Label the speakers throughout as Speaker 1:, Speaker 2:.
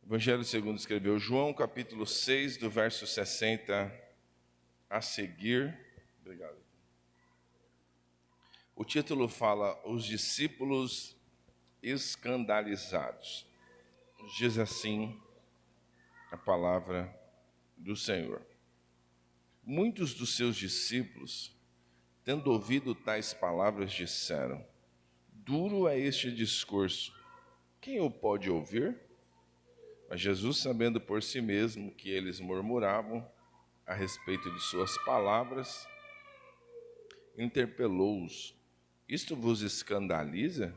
Speaker 1: Evangelho segundo escreveu João, capítulo 6, do verso 60 a seguir. Obrigado. O título fala: Os discípulos escandalizados. Diz assim a palavra do Senhor. Muitos dos seus discípulos, tendo ouvido tais palavras, disseram: Duro é este discurso, quem o pode ouvir? Mas Jesus, sabendo por si mesmo que eles murmuravam a respeito de suas palavras, interpelou-os: Isto vos escandaliza?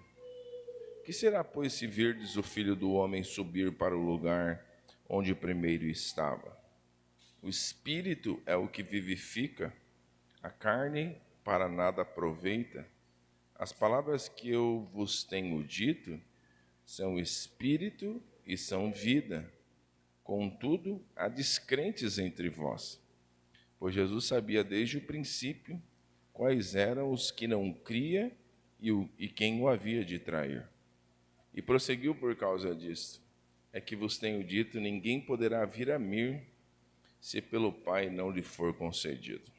Speaker 1: Que será, pois, se virdes o Filho do Homem subir para o lugar onde primeiro estava? O Espírito é o que vivifica, a carne para nada aproveita. As palavras que eu vos tenho dito são Espírito e são vida. Contudo, há descrentes entre vós. Pois Jesus sabia desde o princípio quais eram os que não cria e quem o havia de trair. E prosseguiu por causa disso. É que vos tenho dito, ninguém poderá vir a mim se pelo Pai não lhe for concedido.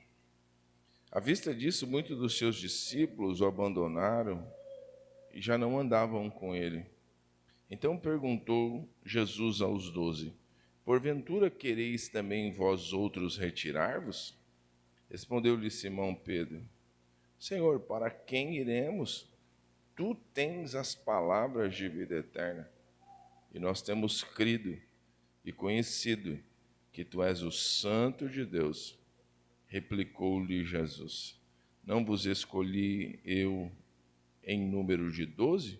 Speaker 1: À vista disso, muitos dos seus discípulos o abandonaram e já não andavam com ele. Então perguntou Jesus aos 12: Porventura quereis também vós outros retirar-vos? Respondeu-lhe Simão Pedro: Senhor, para quem iremos? Tu tens as palavras de vida eterna, e nós temos crido e conhecido que tu és o Santo de Deus. Replicou-lhe Jesus: Não vos escolhi eu em número de 12?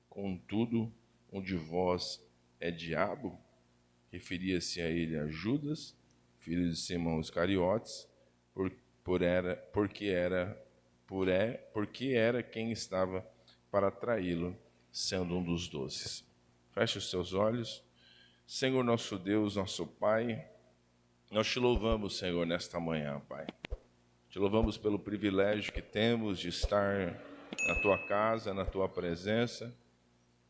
Speaker 1: Contudo, um de vós é diabo? Referia-se a ele a Judas, filho de Simão Iscariotes, porque era quem estava para traí-lo, sendo um dos 12. Feche os seus olhos. Senhor nosso Deus, nosso Pai, nós te louvamos, Senhor, nesta manhã, Pai. Te louvamos pelo privilégio que temos de estar na Tua casa, na Tua presença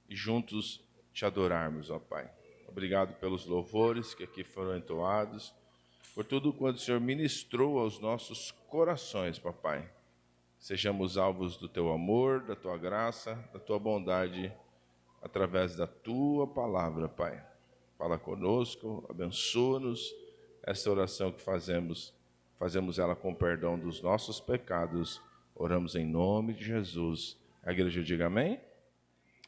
Speaker 1: e juntos te adorarmos, ó Pai. Obrigado pelos louvores que aqui foram entoados, por tudo quanto o Senhor ministrou aos nossos corações, papai. Sejamos alvos do Teu amor, da Tua graça, da Tua bondade, através da Tua palavra, Pai. Fala conosco, abençoa-nos. Esta oração que fazemos ela com perdão dos nossos pecados. Oramos em nome de Jesus. A igreja diga amém?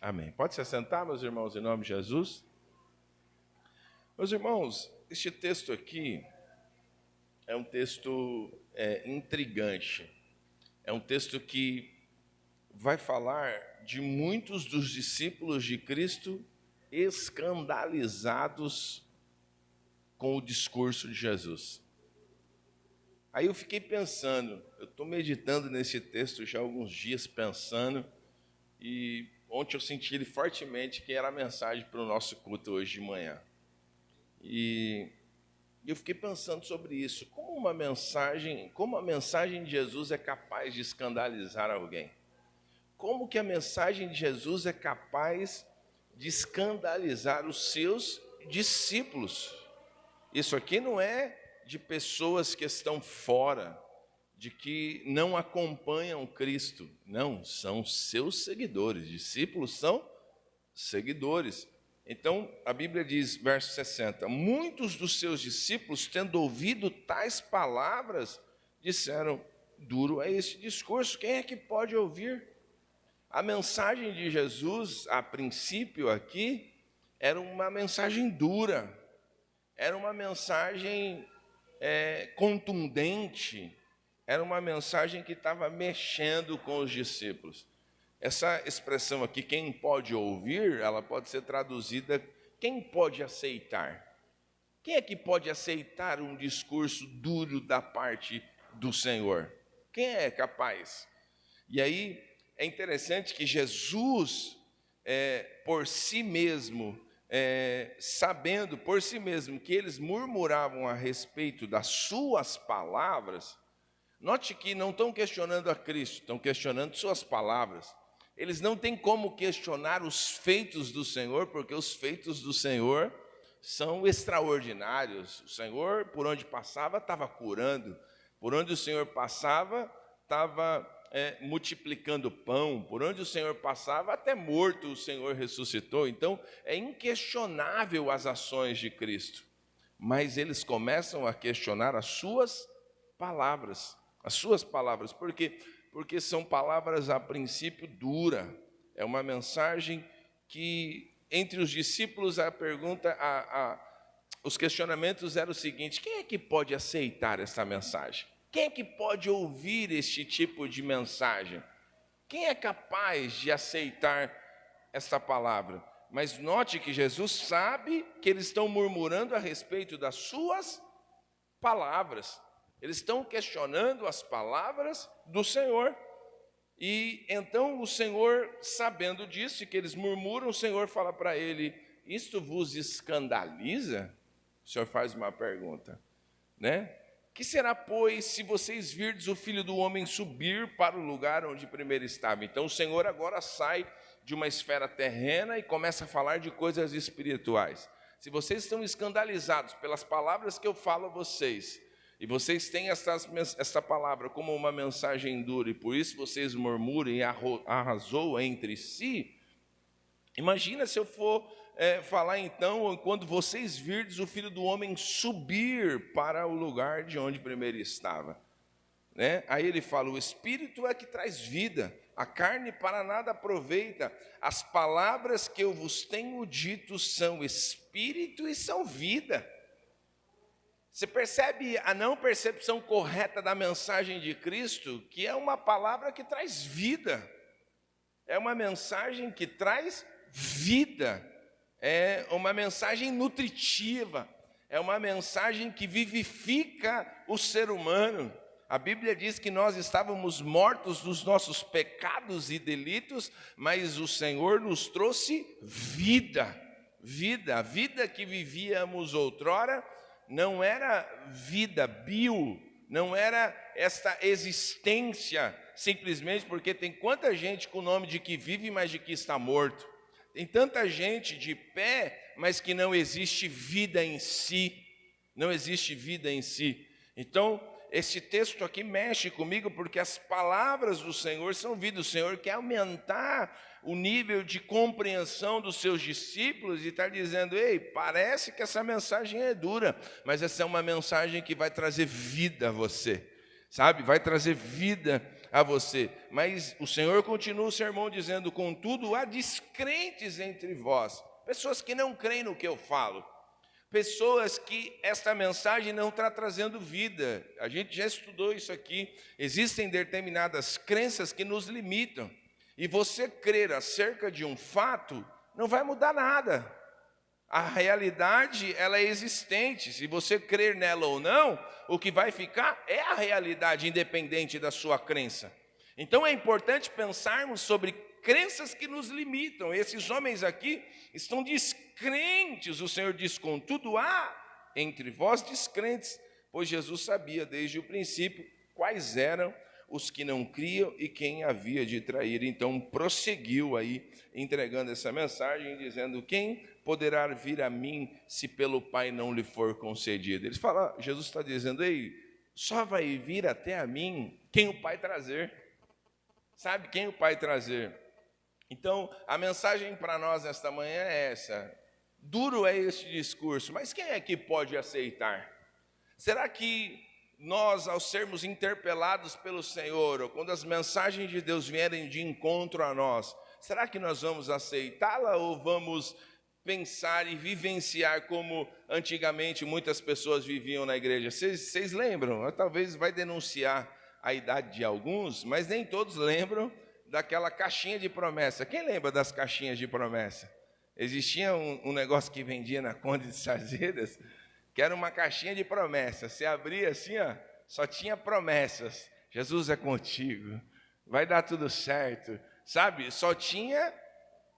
Speaker 1: Amém. Pode se assentar, meus irmãos, em nome de Jesus? Meus irmãos, este texto aqui é um texto intrigante. É um texto que vai falar de muitos dos discípulos de Cristo escandalizados com o discurso de Jesus. Aí eu fiquei pensando, eu estou meditando nesse texto já há alguns dias, pensando, e ontem eu senti ele fortemente, que era a mensagem para o nosso culto hoje de manhã. E eu fiquei pensando sobre isso, como a mensagem de Jesus é capaz de escandalizar alguém? Como que a mensagem de Jesus é capaz de escandalizar os seus discípulos? Isso aqui não é de pessoas que estão fora, de que não acompanham Cristo. Não, são seus seguidores. Discípulos são seguidores. Então, a Bíblia diz, verso 60, muitos dos seus discípulos, tendo ouvido tais palavras, disseram: duro é esse discurso, quem é que pode ouvir? A mensagem de Jesus, a princípio aqui, era uma mensagem dura, era uma mensagem contundente, era uma mensagem que estava mexendo com os discípulos. Essa expressão aqui, quem pode ouvir, ela pode ser traduzida, quem pode aceitar? Quem é que pode aceitar um discurso duro da parte do Senhor? Quem é capaz? E aí, é interessante que Jesus, por si mesmo, sabendo por si mesmo que eles murmuravam a respeito das suas palavras, note que não estão questionando a Cristo, estão questionando suas palavras. Eles não têm como questionar os feitos do Senhor, porque os feitos do Senhor são extraordinários. O Senhor, por onde passava, estava curando. Por onde o Senhor passava, estava multiplicando pão. Por onde o Senhor passava, até morto o Senhor ressuscitou. Então, é inquestionável as ações de Cristo. Mas eles começam a questionar as suas palavras. As suas palavras. Por quê? Porque são palavras, a princípio, duras. É uma mensagem que, entre os discípulos, a pergunta, os questionamentos eram o seguinte: quem é que pode aceitar essa mensagem? Quem é que pode ouvir este tipo de mensagem? Quem é capaz de aceitar esta palavra? Mas note que Jesus sabe que eles estão murmurando a respeito das suas palavras. Eles estão questionando as palavras do Senhor. E então o Senhor, sabendo disso, e que eles murmuram, o Senhor fala para ele: isto vos escandaliza? O Senhor faz uma pergunta, né? Que será, pois, se vocês virdes o Filho do Homem subir para o lugar onde primeiro estava? Então o Senhor agora sai de uma esfera terrena e começa a falar de coisas espirituais. Se vocês estão escandalizados pelas palavras que eu falo a vocês, e vocês têm essa palavra como uma mensagem dura, e por isso vocês murmuram e arrasou entre si, imagina se eu for falar então, quando vocês virdes o Filho do Homem subir para o lugar de onde primeiro estava. Né? Aí ele fala: o Espírito é que traz vida, a carne para nada aproveita. As palavras que eu vos tenho dito são Espírito e são vida. Você percebe a não percepção correta da mensagem de Cristo, que é uma palavra que traz vida. É uma mensagem que traz vida. É uma mensagem nutritiva. É uma mensagem que vivifica o ser humano. A Bíblia diz que nós estávamos mortos dos nossos pecados e delitos, mas o Senhor nos trouxe vida. Vida, a vida que vivíamos outrora não era vida bio, não era esta existência simplesmente porque tem quanta gente com o nome de que vive, mas de que está morto. Tem tanta gente de pé, mas que não existe vida em si. Não existe vida em si. Então, esse texto aqui mexe comigo porque as palavras do Senhor são vida. O Senhor quer aumentar o nível de compreensão dos seus discípulos e está dizendo: ei, parece que essa mensagem é dura, mas essa é uma mensagem que vai trazer vida a você, sabe? Vai trazer vida a você. Mas o Senhor continua o sermão dizendo: contudo, há descrentes entre vós, pessoas que não creem no que eu falo. Pessoas que esta mensagem não está trazendo vida. A gente já estudou isso aqui. Existem determinadas crenças que nos limitam. E você crer acerca de um fato não vai mudar nada. A realidade, ela é existente. Se você crer nela ou não, o que vai ficar é a realidade, independente da sua crença. Então é importante pensarmos sobre crenças que nos limitam. Esses homens aqui estão descrentes. O Senhor diz: contudo, há entre vós descrentes, pois Jesus sabia desde o princípio quais eram os que não criam e quem havia de trair. Então prosseguiu aí, entregando essa mensagem, dizendo: quem poderá vir a mim se pelo Pai não lhe for concedido? Eles falam, Jesus está dizendo: ei, só vai vir até a mim quem o Pai trazer. Sabe quem o Pai trazer? Então, a mensagem para nós esta manhã é essa. Duro é este discurso, mas quem é que pode aceitar? Será que nós, ao sermos interpelados pelo Senhor, ou quando as mensagens de Deus vierem de encontro a nós, será que nós vamos aceitá-la ou vamos pensar e vivenciar como antigamente muitas pessoas viviam na igreja? Vocês lembram? Talvez vai denunciar a idade de alguns, mas nem todos lembram daquela caixinha de promessa. Quem lembra das caixinhas de promessa? Existia um negócio que vendia na Conde de Sazedas, que era uma caixinha de promessas. Você abria assim, ó, só tinha promessas. Jesus é contigo, vai dar tudo certo, sabe? Só tinha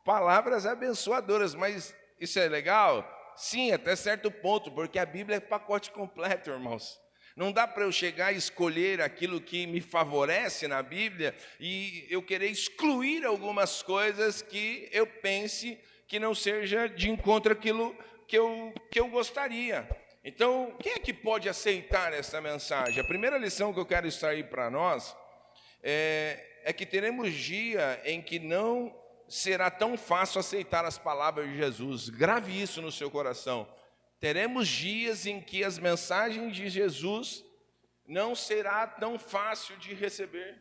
Speaker 1: palavras abençoadoras, mas isso é legal? Sim, até certo ponto, porque a Bíblia é pacote completo, irmãos. Não dá para eu chegar e escolher aquilo que me favorece na Bíblia e eu querer excluir algumas coisas que eu pense que não seja de encontro àquilo eu gostaria. Então, quem é que pode aceitar essa mensagem? A primeira lição que eu quero extrair para nós é que teremos dia em que não será tão fácil aceitar as palavras de Jesus. Grave isso no seu coração. Teremos dias em que as mensagens de Jesus não será tão fácil de receber.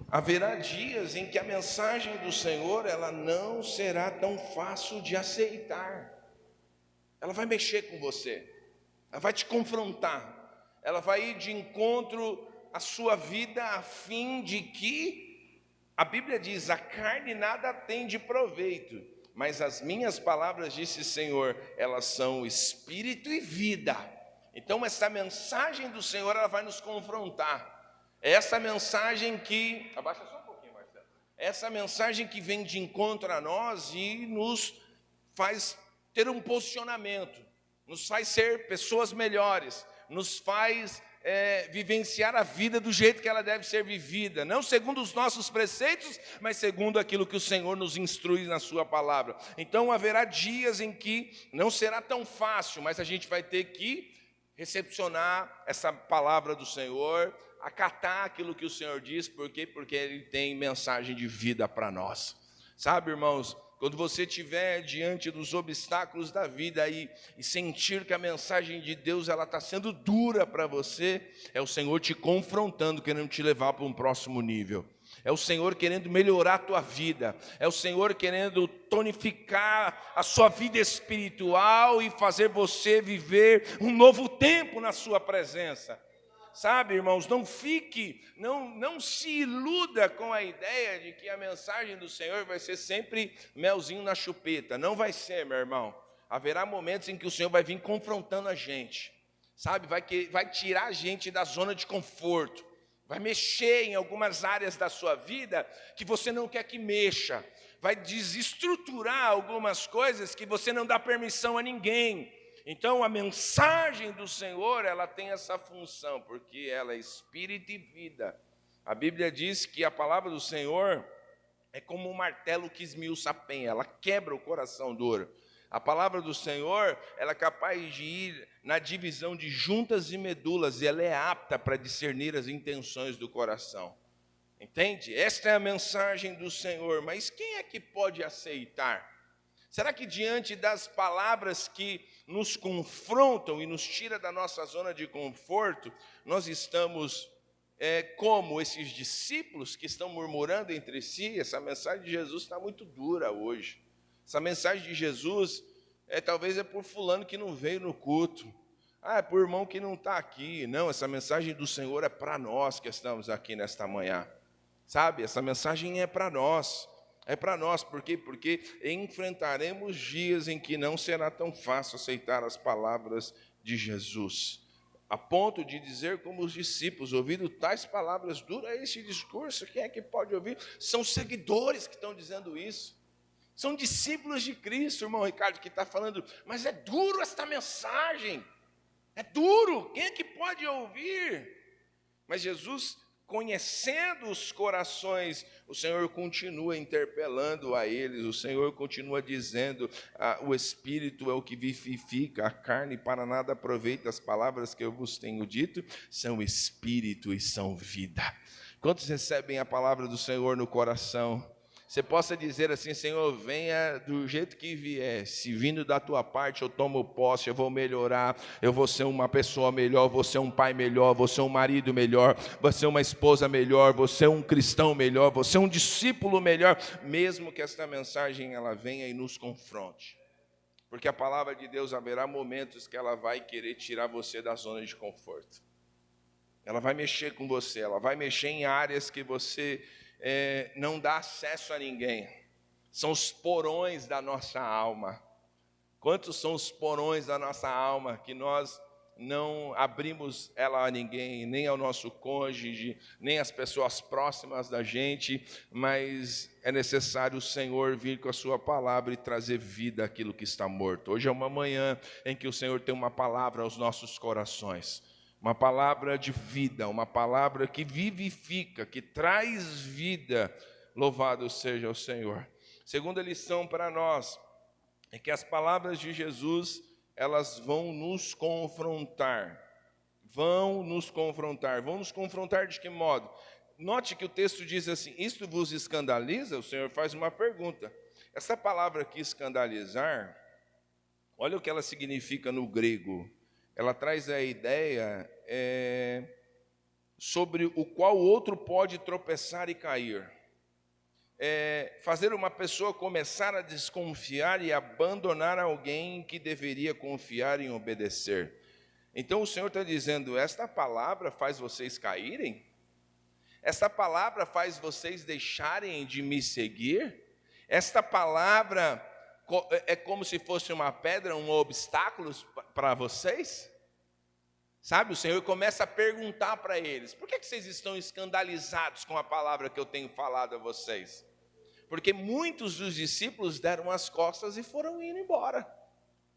Speaker 1: Haverá dias em que a mensagem do Senhor, ela não será tão fácil de aceitar. Ela vai mexer com você, ela vai te confrontar, ela vai ir de encontro à sua vida, a fim de que, a Bíblia diz, a carne nada tem de proveito, mas as minhas palavras, disse o Senhor, elas são espírito e vida. Então essa mensagem do Senhor, ela vai nos confrontar. Essa mensagem que, abaixa só um pouquinho, Marcelo. Essa mensagem que vem de encontro a nós e nos faz ter um posicionamento, nos faz ser pessoas melhores, nos faz vivenciar a vida do jeito que ela deve ser vivida, não segundo os nossos preceitos, mas segundo aquilo que o Senhor nos instrui na sua palavra. Então haverá dias em que não será tão fácil, mas a gente vai ter que recepcionar essa palavra do Senhor, acatar aquilo que o Senhor diz. Por quê? Porque Ele tem mensagem de vida para nós. Sabe, irmãos, quando você estiver diante dos obstáculos da vida e sentir que a mensagem de Deus está sendo dura para você, é o Senhor te confrontando, querendo te levar para um próximo nível. É o Senhor querendo melhorar a tua vida, é o Senhor querendo tonificar a sua vida espiritual e fazer você viver um novo tempo na sua presença. Sabe, irmãos, não se iluda com a ideia de que a mensagem do Senhor vai ser sempre melzinho na chupeta. Não vai ser, meu irmão. Haverá momentos em que o Senhor vai vir confrontando a gente, sabe, vai tirar a gente da zona de conforto, vai mexer em algumas áreas da sua vida que você não quer que mexa, vai desestruturar algumas coisas que você não dá permissão a ninguém. Então a mensagem do Senhor, ela tem essa função, porque ela é espírito e vida. A Bíblia diz que a palavra do Senhor é como um martelo que esmiuça a penha, ela quebra o coração duro. A palavra do Senhor, ela é capaz de ir na divisão de juntas e medulas, e ela é apta para discernir as intenções do coração. Entende? Esta é a mensagem do Senhor, mas quem é que pode aceitar? Será que diante das palavras que nos confrontam e nos tira da nossa zona de conforto, nós estamos como esses discípulos que estão murmurando entre si? Essa mensagem de Jesus está muito dura hoje. Essa mensagem de Jesus talvez é por fulano que não veio no culto. É por irmão que não está aqui. Não, essa mensagem do Senhor é para nós que estamos aqui nesta manhã. Sabe, essa mensagem é para nós. É para nós, por quê? Porque enfrentaremos dias em que não será tão fácil aceitar as palavras de Jesus, a ponto de dizer como os discípulos, ouvindo tais palavras, dura esse discurso, quem é que pode ouvir? São seguidores que estão dizendo isso, são discípulos de Cristo, irmão Ricardo, que está falando, mas é duro esta mensagem, é duro, quem é que pode ouvir? Mas Jesus, conhecendo os corações, o Senhor continua interpelando a eles, o Senhor continua dizendo, o Espírito é o que vivifica, a carne para nada aproveita, as palavras que eu vos tenho dito são Espírito e são vida. Quantos recebem a palavra do Senhor no coração? Você possa dizer assim, Senhor, venha do jeito que vier, se vindo da tua parte eu tomo posse, eu vou melhorar, eu vou ser uma pessoa melhor, vou ser um pai melhor, vou ser um marido melhor, vou ser uma esposa melhor, vou ser um cristão melhor, vou ser um discípulo melhor, mesmo que esta mensagem ela venha e nos confronte. Porque a palavra de Deus, haverá momentos que ela vai querer tirar você da zona de conforto. Ela vai mexer com você, ela vai mexer em áreas que você não dá acesso a ninguém. São os porões da nossa alma. Quantos são os porões da nossa alma que nós não abrimos ela a ninguém, nem ao nosso cônjuge, nem às pessoas próximas da gente, mas é necessário o Senhor vir com a sua palavra e trazer vida àquilo que está morto. Hoje é uma manhã em que o Senhor tem uma palavra aos nossos corações. Uma palavra de vida, uma palavra que vivifica, que traz vida. Louvado seja o Senhor. Segunda lição para nós, é que as palavras de Jesus, elas vão nos confrontar. Vão nos confrontar de que modo? Note que o texto diz assim: isto vos escandaliza? O Senhor faz uma pergunta. Essa palavra aqui, escandalizar, olha o que ela significa no grego. Ela traz a ideia sobre o qual o outro pode tropeçar e cair. Fazer uma pessoa começar a desconfiar e abandonar alguém que deveria confiar em obedecer. Então o Senhor está dizendo: esta palavra faz vocês caírem? Esta palavra faz vocês deixarem de me seguir? Esta palavra é como se fosse uma pedra, um obstáculo para vocês? Sabe, o Senhor começa a perguntar para eles: por que vocês estão escandalizados com a palavra que eu tenho falado a vocês? Porque muitos dos discípulos deram as costas e foram indo embora.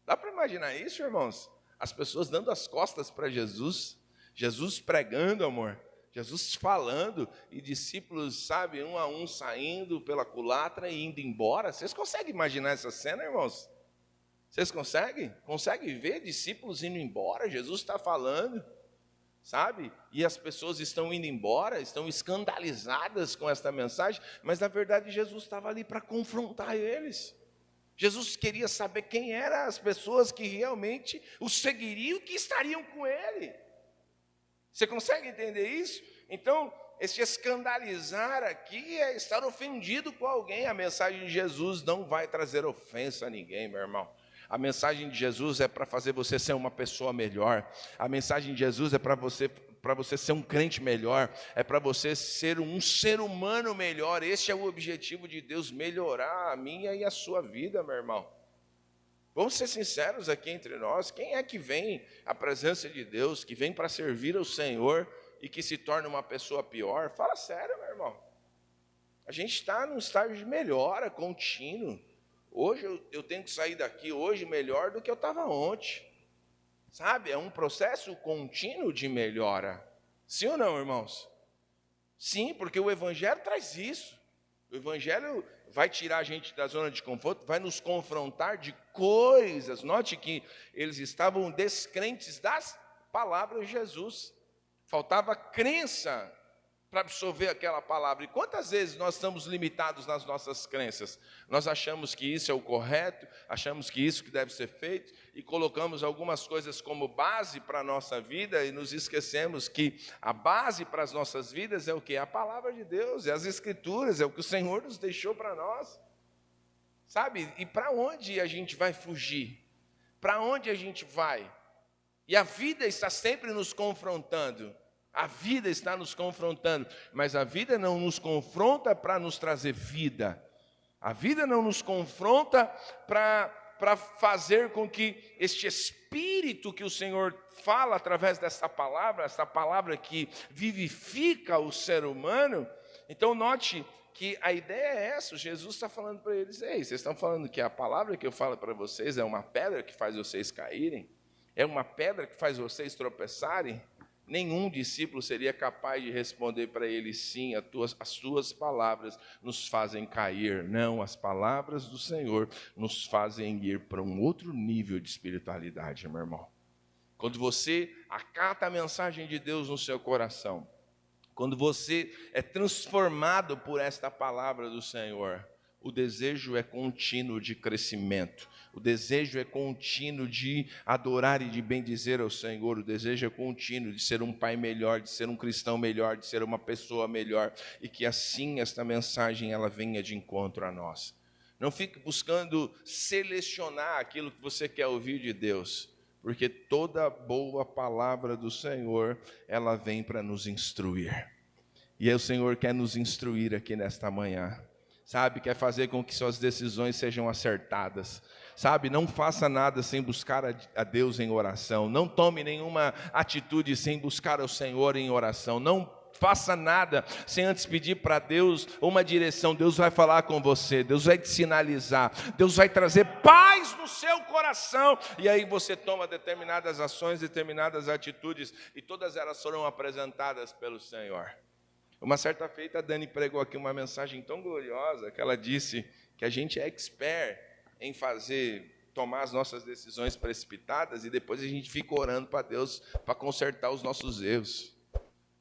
Speaker 1: Dá para imaginar isso, irmãos? As pessoas dando as costas para Jesus, Jesus pregando, amor, Jesus falando, e discípulos, sabe, um a um saindo pela culatra e indo embora. Vocês conseguem imaginar essa cena, irmãos? Vocês conseguem? Conseguem ver discípulos indo embora? Jesus está falando, sabe? E as pessoas estão indo embora, estão escandalizadas com esta mensagem, mas na verdade Jesus estava ali para confrontar eles. Jesus queria saber quem eram as pessoas que realmente o seguiriam, que estariam com ele. Você consegue entender isso? Então, esse escandalizar aqui é estar ofendido com alguém. A mensagem de Jesus não vai trazer ofensa a ninguém, meu irmão. A mensagem de Jesus é para fazer você ser uma pessoa melhor. A mensagem de Jesus é para você ser um crente melhor, é para você ser um ser humano melhor. Este é o objetivo de Deus, melhorar a minha e a sua vida, meu irmão. Vamos ser sinceros aqui entre nós: quem é que vem à presença de Deus, que vem para servir ao Senhor e que se torna uma pessoa pior? Fala sério, meu irmão. A gente está num estágio de melhora contínuo. Hoje eu tenho que sair daqui hoje melhor do que eu estava ontem. Sabe, é um processo contínuo de melhora. Sim ou não, irmãos? Sim, porque o Evangelho traz isso. O Evangelho vai tirar a gente da zona de conforto, vai nos confrontar de coisas. Note que eles estavam descrentes das palavras de Jesus. Faltava crença para absorver aquela palavra. E quantas vezes nós estamos limitados nas nossas crenças? Nós achamos que isso é o correto, achamos que isso que deve ser feito, e colocamos algumas coisas como base para a nossa vida, e nos esquecemos que a base para as nossas vidas é o quê? A palavra de Deus, é as Escrituras, é o que o Senhor nos deixou para nós. Sabe? E para onde a gente vai fugir? Para onde a gente vai? E a vida está sempre nos confrontando. A vida está nos confrontando, mas a vida não nos confronta para nos trazer vida. A vida não nos confronta para fazer com que este espírito que o Senhor fala através dessa palavra, essa palavra que vivifica o ser humano. Então note que a ideia é essa. Jesus está falando para eles: ei, vocês estão falando que a palavra que eu falo para vocês é uma pedra que faz vocês caírem? É uma pedra que faz vocês tropeçarem? Nenhum discípulo seria capaz de responder para ele: sim, as tuas palavras nos fazem cair. Não, as palavras do Senhor nos fazem ir para um outro nível de espiritualidade, meu irmão. Quando você acata a mensagem de Deus no seu coração, quando você é transformado por esta palavra do Senhor, o desejo é contínuo de crescimento, o desejo é contínuo de adorar e de bendizer ao Senhor, o desejo é contínuo de ser um pai melhor, de ser um cristão melhor, de ser uma pessoa melhor, e que assim esta mensagem ela venha de encontro a nós. Não fique buscando selecionar aquilo que você quer ouvir de Deus, porque toda boa palavra do Senhor, ela vem para nos instruir. E aí o Senhor quer nos instruir aqui nesta manhã. Sabe, quer fazer com que suas decisões sejam acertadas. Sabe, não faça nada sem buscar a Deus em oração. Não tome nenhuma atitude sem buscar ao Senhor em oração. Não faça nada sem antes pedir para Deus uma direção. Deus vai falar com você, Deus vai te sinalizar, Deus vai trazer paz no seu coração. E aí você toma determinadas ações, determinadas atitudes, e todas elas foram apresentadas pelo Senhor. Uma certa feita, a Dani pregou aqui uma mensagem tão gloriosa, que ela disse que a gente é expert em tomar as nossas decisões precipitadas e depois a gente fica orando para Deus para consertar os nossos erros.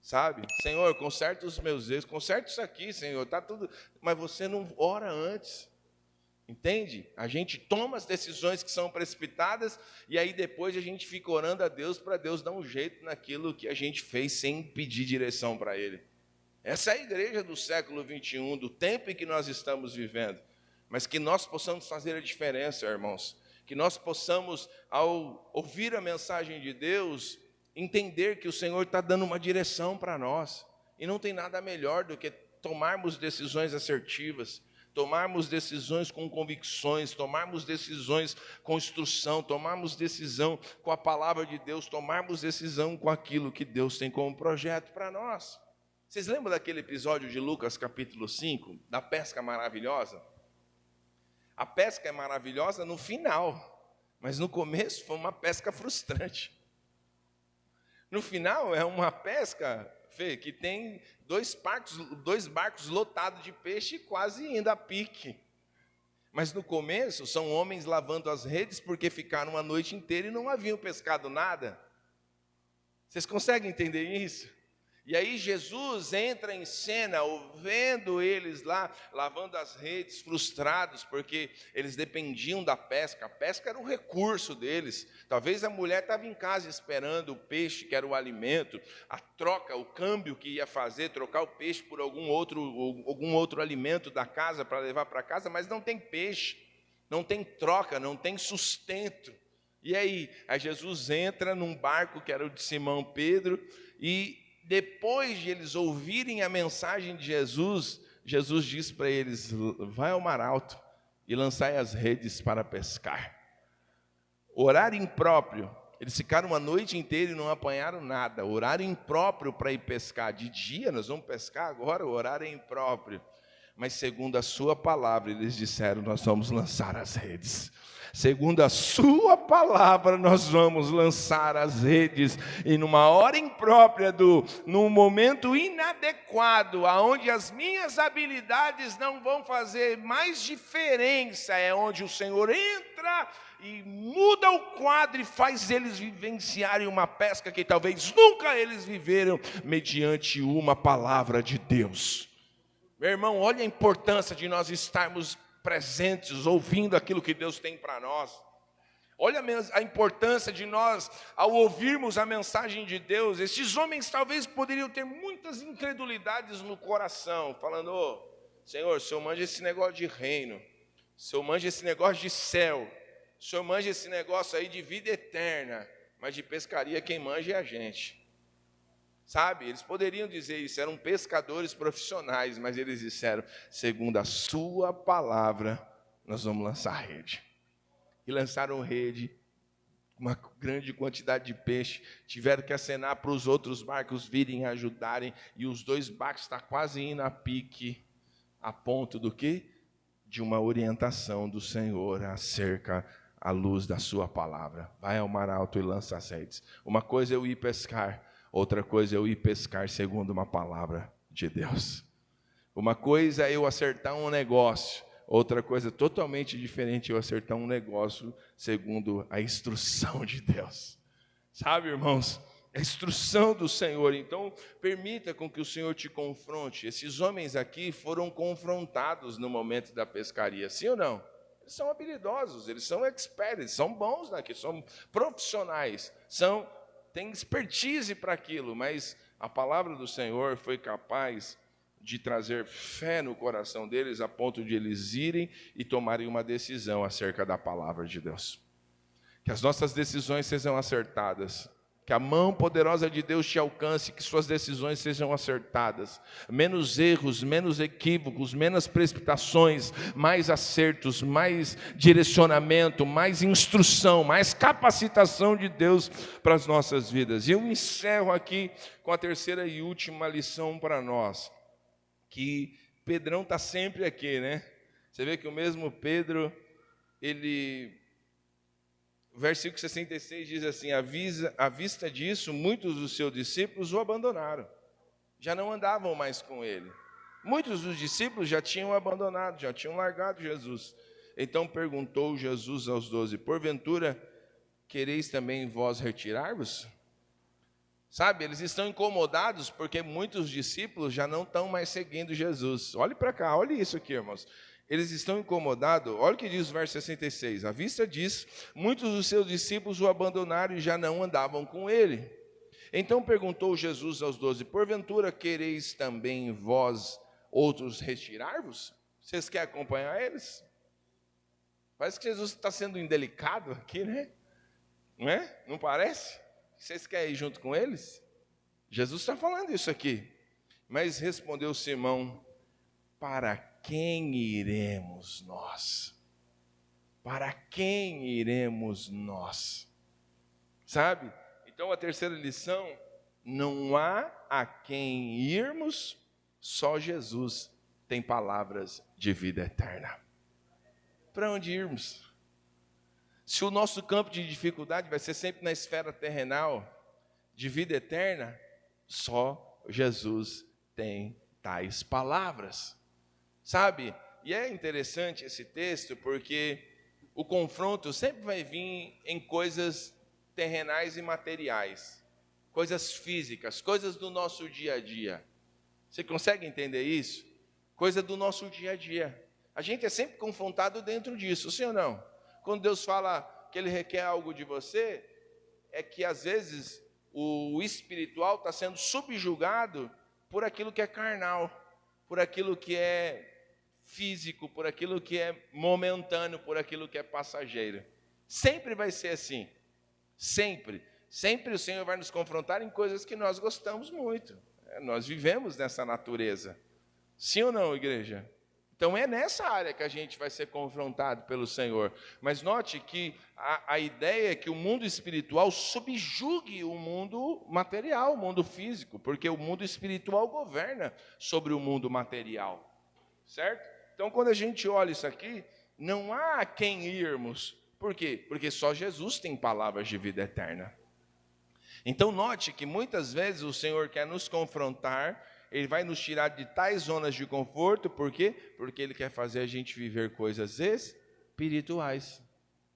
Speaker 1: Sabe? Senhor, conserta os meus erros, conserta isso aqui, Senhor, tá tudo, mas você não ora antes. Entende? A gente toma as decisões que são precipitadas e aí depois a gente fica orando a Deus para Deus dar um jeito naquilo que a gente fez sem pedir direção para Ele. Essa é a igreja do século 21, do tempo em que nós estamos vivendo. Mas que nós possamos fazer a diferença, irmãos. Que nós possamos, ao ouvir a mensagem de Deus, entender que o Senhor está dando uma direção para nós. E não tem nada melhor do que tomarmos decisões assertivas, tomarmos decisões com convicções, tomarmos decisões com instrução, tomarmos decisão com a palavra de Deus, tomarmos decisão com aquilo que Deus tem como projeto para nós. Vocês lembram daquele episódio de Lucas capítulo 5, da pesca maravilhosa? A pesca é maravilhosa no final, mas no começo foi uma pesca frustrante. No final é uma pesca, Fê, que tem dois barcos lotados de peixe quase indo a pique. Mas no começo são homens lavando as redes porque ficaram a noite inteira e não haviam pescado nada. Vocês conseguem entender isso? E aí Jesus entra em cena, vendo eles lá, lavando as redes, frustrados, porque eles dependiam da pesca. A pesca era o recurso deles. Talvez a mulher estava em casa esperando o peixe, que era o alimento, a troca, o câmbio que ia fazer, trocar o peixe por algum outro alimento da casa para levar para casa, mas não tem peixe, não tem troca, não tem sustento. E aí Jesus entra num barco que era o de Simão Pedro e depois de eles ouvirem a mensagem de Jesus, Jesus diz para eles: vai ao mar alto e lançai as redes para pescar. Horário impróprio, eles ficaram uma noite inteira e não apanharam nada. Horário impróprio para ir pescar. De dia nós vamos pescar agora, o horário é impróprio. Mas segundo a sua palavra, eles disseram: nós vamos lançar as redes. Segundo a sua palavra, nós vamos lançar as redes. E numa hora imprópria, num momento inadequado, aonde as minhas habilidades não vão fazer mais diferença, é onde o Senhor entra e muda o quadro e faz eles vivenciarem uma pesca que talvez nunca eles viveram, mediante uma palavra de Deus. Meu irmão, olha a importância de nós estarmos presentes, ouvindo aquilo que Deus tem para nós. Olha a importância de nós, ao ouvirmos a mensagem de Deus. Esses homens talvez poderiam ter muitas incredulidades no coração, falando: Senhor, o Senhor manja esse negócio de reino, o Senhor manja esse negócio de céu, o Senhor manja esse negócio aí de vida eterna, mas de pescaria quem manja é a gente. Sabe, eles poderiam dizer isso, eram pescadores profissionais, mas eles disseram: segundo a sua palavra, nós vamos lançar rede. E lançaram rede, uma grande quantidade de peixe, tiveram que acenar para os outros barcos virem ajudarem, e os dois barcos estão quase indo a pique, a ponto do quê? De uma orientação do Senhor acerca à luz da sua palavra. Vai ao mar alto e lança as redes. Uma coisa é eu ir pescar, outra coisa é eu ir pescar segundo uma palavra de Deus. Uma coisa é eu acertar um negócio, outra coisa totalmente diferente é eu acertar um negócio segundo a instrução de Deus. Sabe, irmãos, a instrução do Senhor. Então, permita com que o Senhor te confronte. Esses homens aqui foram confrontados no momento da pescaria, sim ou não? Eles são habilidosos, eles são experts, eles são bons naquilo, são profissionais, tem expertise para aquilo, mas a palavra do Senhor foi capaz de trazer fé no coração deles, a ponto de eles irem e tomarem uma decisão acerca da palavra de Deus. Que as nossas decisões sejam acertadas, que a mão poderosa de Deus te alcance, que suas decisões sejam acertadas. Menos erros, menos equívocos, menos precipitações, mais acertos, mais direcionamento, mais instrução, mais capacitação de Deus para as nossas vidas. E eu encerro aqui com a terceira e última lição para nós, que Pedrão está sempre aqui, né? Você vê que o mesmo Pedro, o versículo 66 diz assim: à vista disso, muitos dos seus discípulos o abandonaram, já não andavam mais com ele. Muitos dos discípulos já tinham abandonado, já tinham largado Jesus. Então perguntou Jesus aos 12: porventura quereis também vós retirar-vos? Sabe, eles estão incomodados porque muitos discípulos já não estão mais seguindo Jesus. Olhe para cá, olhe isso aqui, irmãos. Eles estão incomodados, olha o que diz o verso 66. À vista disso, muitos dos seus discípulos o abandonaram e já não andavam com ele. Então perguntou Jesus aos 12: porventura quereis também vós outros retirar-vos? Vocês querem acompanhar eles? Parece que Jesus está sendo indelicado aqui, né? Não é? Não parece? Vocês querem ir junto com eles? Jesus está falando isso aqui. Mas respondeu Simão: para quem iremos nós? Para quem iremos nós? Sabe? Então a terceira lição: não há a quem irmos, só Jesus tem palavras de vida eterna. Para onde irmos? Se o nosso campo de dificuldade vai ser sempre na esfera terrenal, de vida eterna, só Jesus tem tais palavras. Sabe? E é interessante esse texto porque o confronto sempre vai vir em coisas terrenais e materiais, coisas físicas, coisas do nosso dia a dia. Você consegue entender isso? Coisa do nosso dia a dia. A gente é sempre confrontado dentro disso, sim ou não? Quando Deus fala que Ele requer algo de você, é que às vezes o espiritual está sendo subjugado por aquilo que é carnal, por aquilo que é físico, por aquilo que é momentâneo, por aquilo que é passageiro. Sempre vai ser assim. Sempre. Sempre o Senhor vai nos confrontar em coisas que nós gostamos muito. Nós vivemos nessa natureza. Sim ou não, igreja? Então é nessa área que a gente vai ser confrontado pelo Senhor. Mas note que a ideia é que o mundo espiritual subjugue o mundo material, o mundo físico, porque o mundo espiritual governa sobre o mundo material. Certo? Então quando a gente olha isso aqui, não há a quem irmos. Por quê? Porque só Jesus tem palavras de vida eterna. Então note que muitas vezes o Senhor quer nos confrontar, Ele vai nos tirar de tais zonas de conforto, por quê? Porque Ele quer fazer a gente viver coisas espirituais,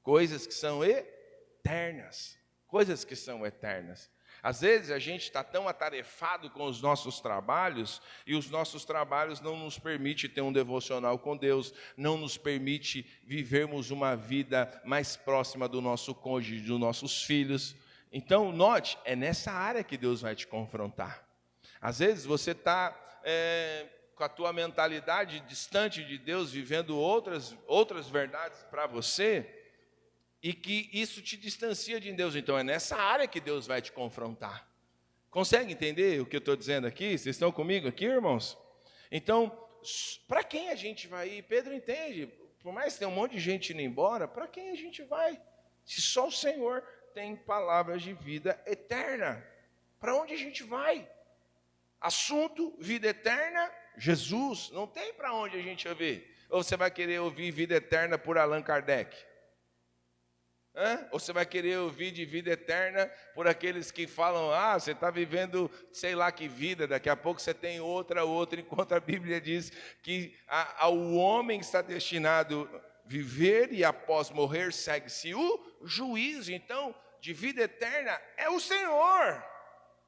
Speaker 1: coisas que são eternas, coisas que são eternas. Às vezes a gente está tão atarefado com os nossos trabalhos, e os nossos trabalhos não nos permitem ter um devocional com Deus, não nos permite vivermos uma vida mais próxima do nosso cônjuge, dos nossos filhos. Então, note, é nessa área que Deus vai te confrontar. Às vezes você está com a tua mentalidade distante de Deus, vivendo outras verdades para você, e que isso te distancia de Deus. Então é nessa área que Deus vai te confrontar. Consegue entender o que eu estou dizendo aqui? Vocês estão comigo aqui, irmãos? Então, para quem a gente vai ir? Pedro entende, por mais que tenha um monte de gente indo embora, para quem a gente vai? Se só o Senhor tem palavras de vida eterna, para onde a gente vai? Assunto, vida eterna, Jesus. Não tem para onde a gente ouvir. Ou você vai querer ouvir vida eterna por Allan Kardec? Ou você vai querer ouvir de vida eterna por aqueles que falam: você está vivendo sei lá que vida, daqui a pouco você tem outra, enquanto a Bíblia diz que ao homem está destinado viver e após morrer segue-se o juízo. Então, de vida eterna é o Senhor.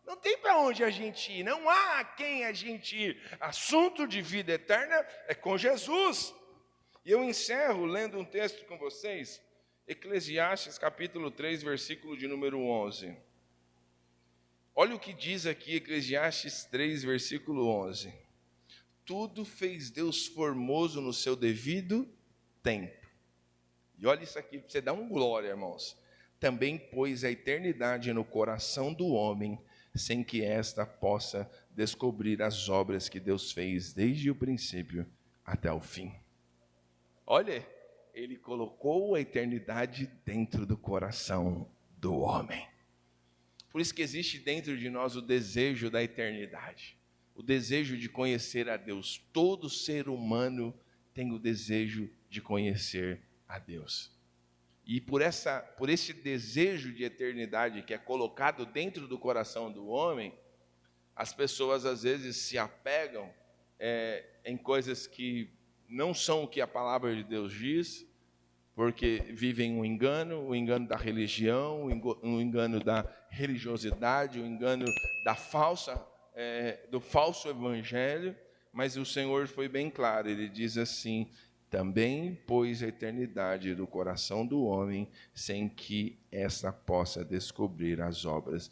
Speaker 1: Não tem para onde a gente ir, não há a quem a gente ir. Assunto de vida eterna é com Jesus. E eu encerro lendo um texto com vocês, Eclesiastes capítulo 3, versículo de número 11. Olha o que diz aqui Eclesiastes 3, versículo 11. Tudo fez Deus formoso no seu devido tempo. E olha isso aqui, você dá um glória, irmãos. Também pôs a eternidade no coração do homem, sem que esta possa descobrir as obras que Deus fez desde o princípio até o fim. Olha, Ele colocou a eternidade dentro do coração do homem. Por isso que existe dentro de nós o desejo da eternidade, o desejo de conhecer a Deus. Todo ser humano tem o desejo de conhecer a Deus. E por esse desejo de eternidade que é colocado dentro do coração do homem, as pessoas às vezes se apegam em coisas que não são o que a palavra de Deus diz, porque vivem um engano, o engano da religião, o engano da religiosidade, o engano do falso evangelho, mas o Senhor foi bem claro, ele diz assim: também pôs a eternidade do coração do homem, sem que essa possa descobrir as obras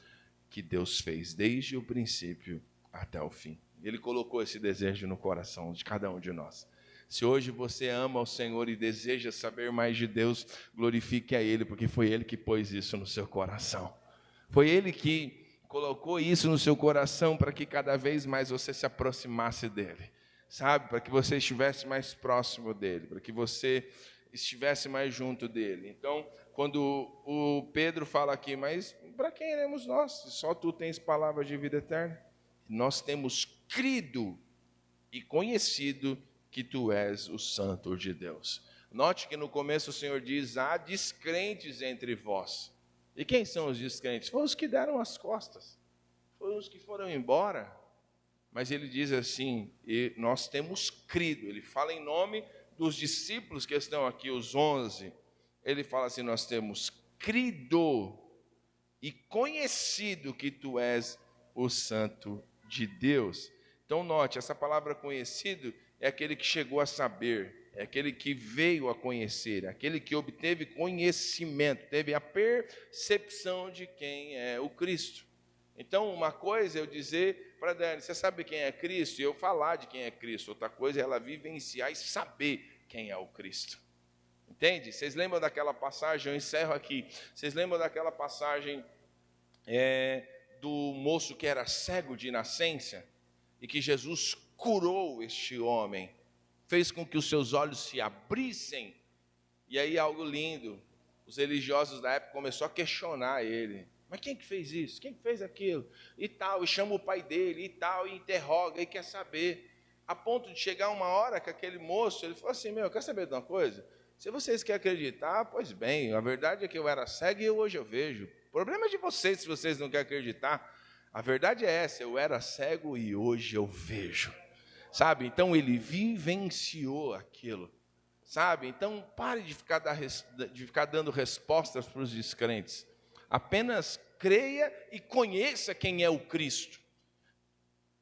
Speaker 1: que Deus fez desde o princípio até o fim. Ele colocou esse desejo no coração de cada um de nós. Se hoje você ama o Senhor e deseja saber mais de Deus, glorifique a Ele, porque foi Ele que pôs isso no seu coração. Foi Ele que colocou isso no seu coração para que cada vez mais você se aproximasse dEle, sabe? Para que você estivesse mais próximo dEle, para que você estivesse mais junto dEle. Então, quando o Pedro fala aqui, mas para quem iremos nós? Só Tu tens palavras de vida eterna. Nós temos crido e conhecido que Tu és o Santo de Deus. Note que no começo o Senhor diz: há descrentes entre vós. E quem são os descrentes? Foram os que deram as costas, foram os que foram embora. Mas ele diz assim: e nós temos crido. Ele fala em nome dos discípulos que estão aqui, os 11. Ele fala assim: nós temos crido e conhecido que Tu és o Santo de Deus. Então note, essa palavra conhecido é aquele que chegou a saber, é aquele que veio a conhecer, é aquele que obteve conhecimento, teve a percepção de quem é o Cristo. Então, uma coisa é eu dizer para Dani: você sabe quem é Cristo? E eu falar de quem é Cristo. Outra coisa é ela vivenciar e saber quem é o Cristo. Entende? Vocês lembram daquela passagem? Eu encerro aqui. Vocês lembram daquela passagem do moço que era cego de nascença e que Jesus curou este homem, fez com que os seus olhos se abrissem? E aí algo lindo, os religiosos da época começaram a questionar ele: mas quem que fez isso? Quem que fez aquilo? E tal, e chama o pai dele, e tal, e interroga, e quer saber. A ponto de chegar uma hora que aquele moço, ele falou assim: quer saber de uma coisa? Se vocês querem acreditar, pois bem, a verdade é que eu era cego e hoje eu vejo. O problema é de vocês se vocês não querem acreditar. A verdade é essa: eu era cego e hoje eu vejo. Sabe? Então ele vivenciou aquilo. Sabe? Então pare de ficar dando respostas para os descrentes. Apenas creia e conheça quem é o Cristo.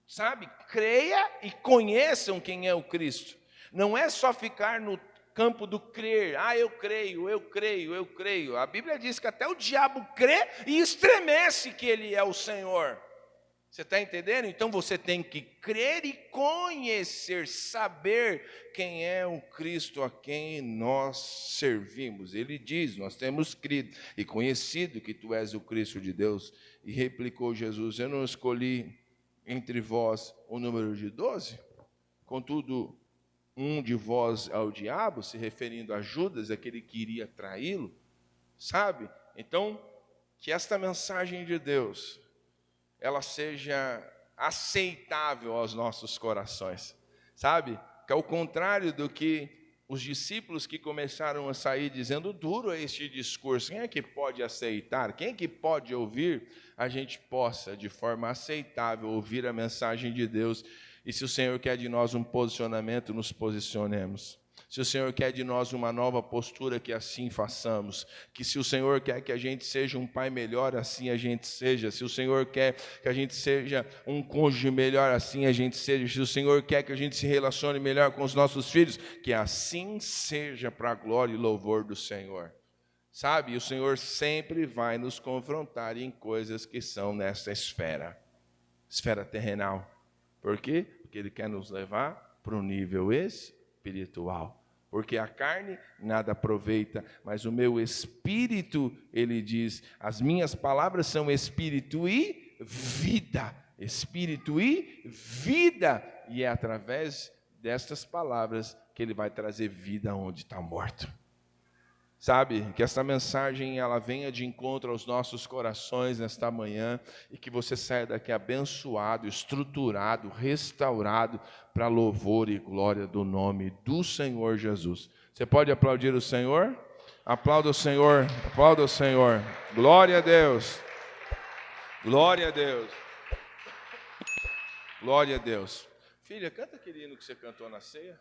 Speaker 1: Sabe? Creia e conheçam quem é o Cristo. Não é só ficar no campo do crer. Eu creio, eu creio, eu creio. A Bíblia diz que até o diabo crê e estremece que ele é o Senhor. Você está entendendo? Então você tem que crer e conhecer, saber quem é o Cristo a quem nós servimos. Ele diz: nós temos crido e conhecido que Tu és o Cristo de Deus. E replicou Jesus: eu não escolhi entre vós o número de 12? Contudo, um de vós é o diabo, se referindo a Judas, aquele que iria traí-lo. Sabe? Então, que esta mensagem de Deus ela seja aceitável aos nossos corações, sabe? Que ao contrário do que os discípulos que começaram a sair dizendo: duro é este discurso, quem é que pode aceitar? Quem é que pode ouvir? A gente possa, de forma aceitável, ouvir a mensagem de Deus. E se o Senhor quer de nós um posicionamento, nos posicionemos. Se o Senhor quer de nós uma nova postura, que assim façamos. Que se o Senhor quer que a gente seja um pai melhor, assim a gente seja. Se o Senhor quer que a gente seja um cônjuge melhor, assim a gente seja. Se o Senhor quer que a gente se relacione melhor com os nossos filhos, que assim seja, para a glória e louvor do Senhor. Sabe, o Senhor sempre vai nos confrontar em coisas que são nessa esfera terrenal. Por quê? Porque Ele quer nos levar para um nível espiritual. Porque a carne nada aproveita, mas o meu espírito, ele diz, as minhas palavras são espírito e vida. Espírito e vida. E é através destas palavras que ele vai trazer vida onde está morto. Sabe, que essa mensagem ela venha de encontro aos nossos corações nesta manhã e que você saia daqui abençoado, estruturado, restaurado para louvor e glória do nome do Senhor Jesus. Você pode aplaudir o Senhor? Aplauda o Senhor, aplauda o Senhor. Glória a Deus. Glória a Deus. Glória a Deus. Filha, canta aquele hino que você cantou na ceia.